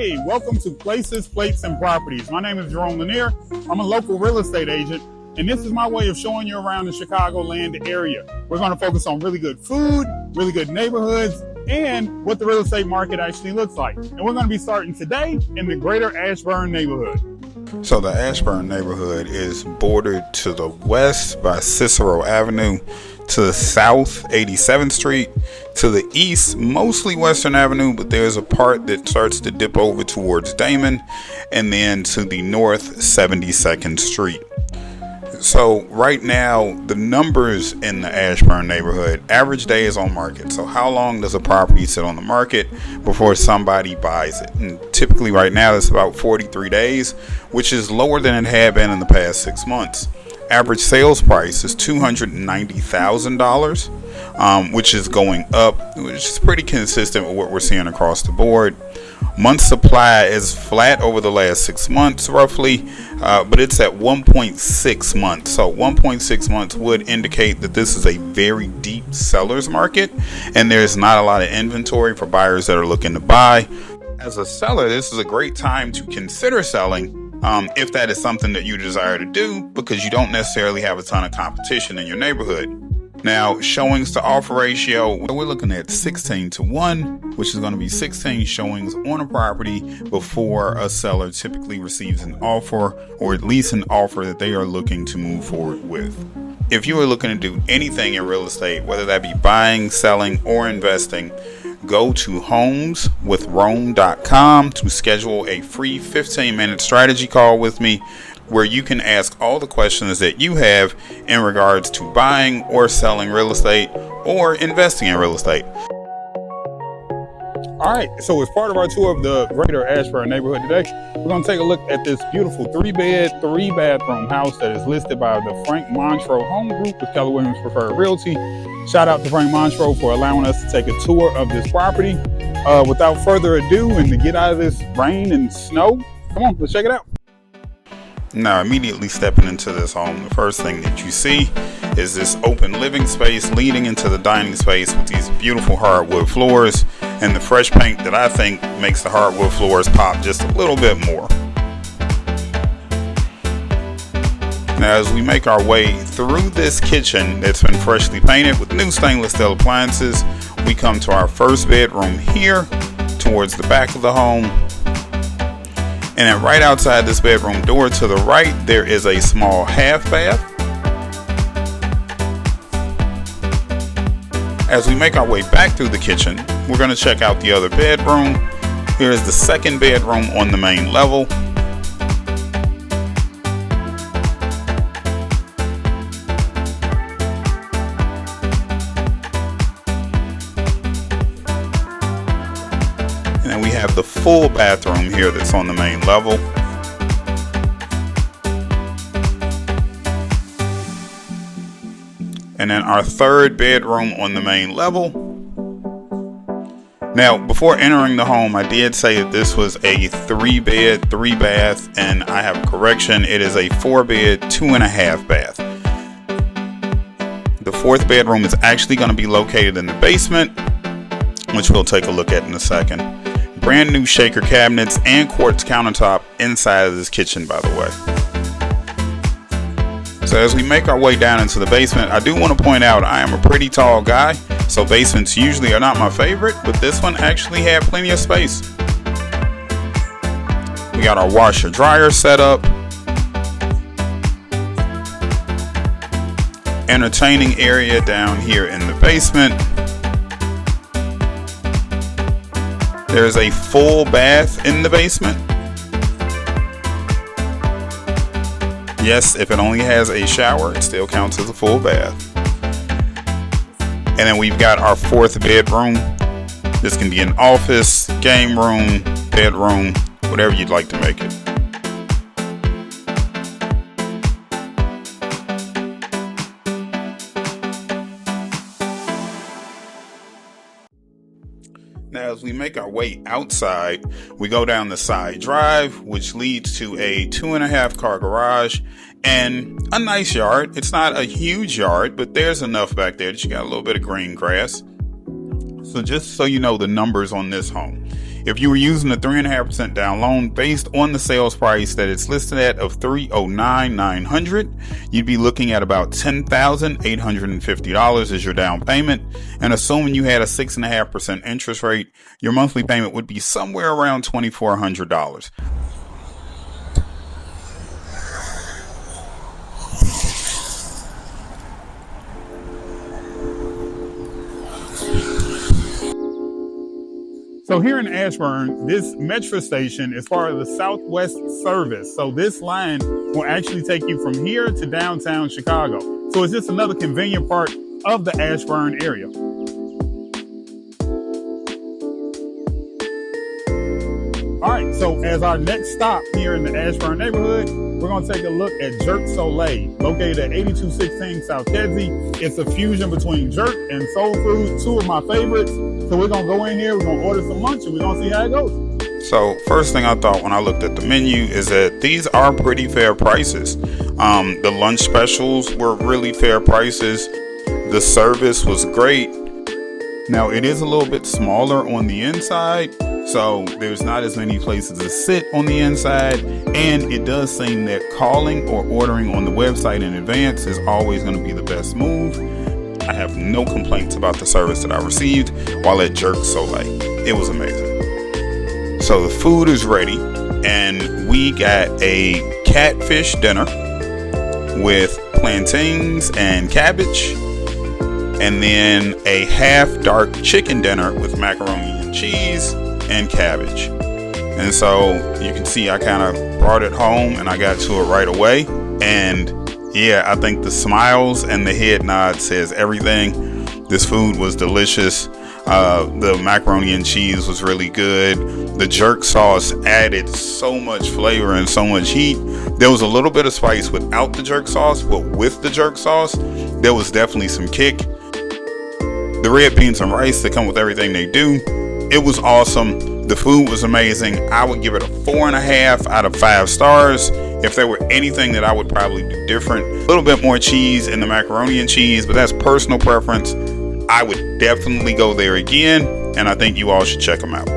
Hey, welcome to Places, Plates, and Properties. My name is Jerome Lanier. I'm a local real estate agent, and this is my way of showing you around the Chicagoland area. We're going to focus on really good food, really good neighborhoods, and what the real estate market actually looks like. And we're going to be starting today in the greater Ashburn neighborhood. So the Ashburn neighborhood is bordered to the west by Cicero Avenue, to the south 87th Street, to the east mostly Western Avenue, but there's a part that starts to dip over towards Damon, and then to the north 72nd Street. So right now the numbers in the Ashburn neighborhood, average days on market. So how long does a property sit on the market before somebody buys it? And typically right now it's about 43 days, which is lower than it had been in the past 6 months. Average sales price is $290,000, which is going up, which is pretty consistent with what we're seeing across the board. Month supply is flat over the last 6 months roughly, but it's at 1.6 months. So 1.6 months would indicate that this is a very deep seller's market and there's not a lot of inventory for buyers that are looking to buy. As a seller, this is a great time to consider selling if that is something that you desire to do, because you don't necessarily have a ton of competition in your neighborhood. Now, showings to offer ratio, we're looking at 16-1, which is going to be 16 showings on a property before a seller typically receives an offer, or at least an offer that they are looking to move forward with. If you are looking to do anything in real estate, whether that be buying, selling, or investing, go to homeswithrome.com to schedule a free 15-minute strategy call with me, where you can ask all the questions that you have in regards to buying or selling real estate or investing in real estate. All right, so as part of our tour of the greater Ashburn neighborhood today, we're going to take a look at this beautiful 3-bed, 3-bathroom house that is listed by the Frank Montreux Home Group with Keller Williams Preferred Realty. Shout out to Frank Montreux for allowing us to take a tour of this property. Without further ado, and to get out of this rain and snow, come on, let's check it out. Now, immediately stepping into this home, the first thing that you see is this open living space leading into the dining space with these beautiful hardwood floors and the fresh paint that I think makes the hardwood floors pop just a little bit more. Now, as we make our way through this kitchen that's been freshly painted with new stainless steel appliances, we come to our first bedroom here towards the back of the home. And then right outside this bedroom door to the right, there is a small half bath. As we make our way back through the kitchen, we're going to check out the other bedroom. Here is the second bedroom on the main level. And we have the full bathroom here that's on the main level. And then our third bedroom on the main level. Now, before entering the home, I did say that this was a 3-bed, 3-bath, and I have a correction. It is a 4-bed, 2.5 bath. The fourth bedroom is actually going to be located in the basement, which we'll take a look at in a second. Brand new shaker cabinets and quartz countertop inside of this kitchen, by the way. So as we make our way down into the basement, I do want to point out I am a pretty tall guy, so basements usually are not my favorite, but this one actually had plenty of space. We got our washer dryer set up. Entertaining area down here in the basement. There's a full bath in the basement. Yes, if it only has a shower, it still counts as a full bath. And then we've got our fourth bedroom. This can be an office, game room, bedroom, whatever you'd like to make it. Now, as we make our way outside, we go down the side drive, which leads to a 2.5 car garage and a nice yard. It's not a huge yard, but there's enough back there that you got a little bit of green grass. So just so you know the numbers on this home, If you were using the 3.5% down loan based on the sales price that it's listed at of $309,900, you'd be looking at about $10,850 as your down payment. And assuming you had a 6.5% interest rate, your monthly payment would be somewhere around $2,400. So here in Ashburn, this metro station is part of the Southwest service. So this line will actually take you from here to downtown Chicago. So it's just another convenient part of the Ashburn area. All right, so as our next stop here in the Ashburn neighborhood, we're going to take a look at Jerk Soleil, located at 8216 South Kedzie. It's a fusion between jerk and soul food, two of my favorites. So we're going to go in here, we're going to order some lunch, and we're going to see how it goes. So first thing I thought when I looked at the menu is that these are pretty fair prices. The lunch specials were really fair prices. The service was great. Now it is a little bit smaller on the inside, so there's not as many places to sit on the inside, and it does seem that calling or ordering on the website in advance is always going to be the best move. I have no complaints about the service that I received while at Jerk Soleil. It was amazing. So the food is ready, and we got a catfish dinner with plantains and cabbage, and then a half dark chicken dinner with macaroni and cheese and cabbage. And so you can see I kind of brought it home and I got to it right away. And yeah, I think the smiles and the head nod says everything. This food was delicious. The macaroni and cheese was really good. The jerk sauce added so much flavor and so much heat. There was a little bit of spice without the jerk sauce, but with the jerk sauce, there was definitely some kick. The red beans and rice that come with everything they do, it was awesome. The food was amazing. I would give it a 4.5 out of 5 stars. If there were anything that I would probably do different, a little bit more cheese in the macaroni and cheese, but that's personal preference. I would definitely go there again, and I think you all should check them out.